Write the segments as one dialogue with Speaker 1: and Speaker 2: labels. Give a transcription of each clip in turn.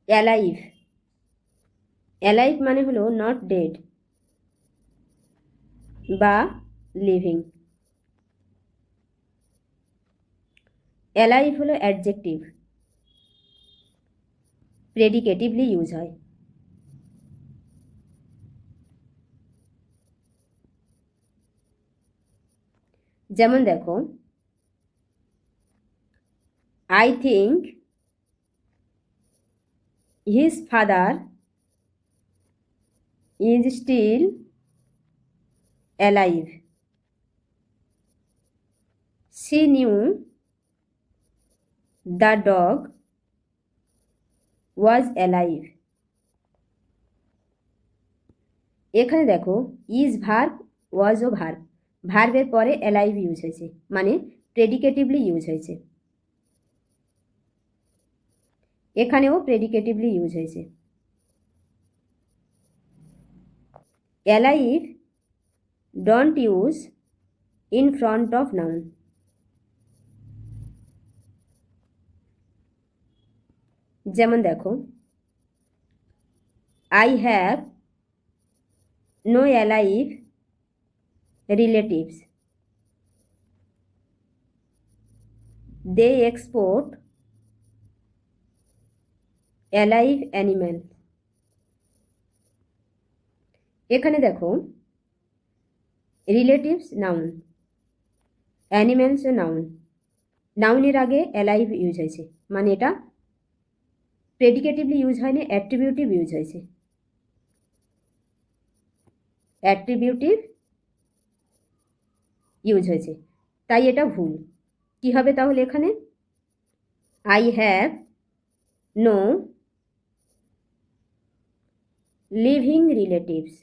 Speaker 1: Alive, alive মানে হলো not dead বা লিভিং। অ্যালাইভ হলো অ্যাডজেক্টিভ, প্রেডিকেটিভলি ইউজ হয়। যেমন দেখো, I think his father is still alive. She knew the dog was alive. এখানে দেখো, ইজ ভার্ব, ওয়াজও ভার্ব, ভার্বের পরে অ্যালাইভ ইউজ হয়েছে, মানে প্রেডিকেটিভলি ইউজ হয়েছে। এখানেও প্রেডিকেটিভলি ইউজ হয়েছে। Alive don't use in front of noun. যেমন দেখো, I have no alive relatives, they export alive animal. এখানে দেখো, রিলেটিভস নাউন, অ্যানিম্যালসও নাউন, নাউনের আগে অ্যালাইভ ইউজ হয়েছে, মানে এটা প্রেডিকেটিভলি ইউজ হয়নি, অ্যাট্রিবিউটিভ ইউজ হয়েছে। অ্যাট্রিবিউটিভ ইউজ হয়েছে, তাই এটা ভুল। কি হবে তাহলে এখানে? I have no living relatives,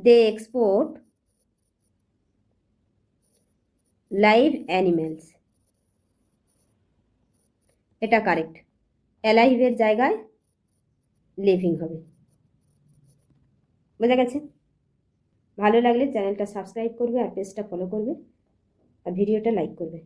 Speaker 1: they export live animals. এটা কারেক্ট, অ্যালাইভের জায়গায় লিভিং হবে। বোঝা গেছে? ভালো লাগলে চ্যানেলটা সাবস্ক্রাইব করবে, আর পেজটা ফলো করবে, আর ভিডিওটা লাইক করবে।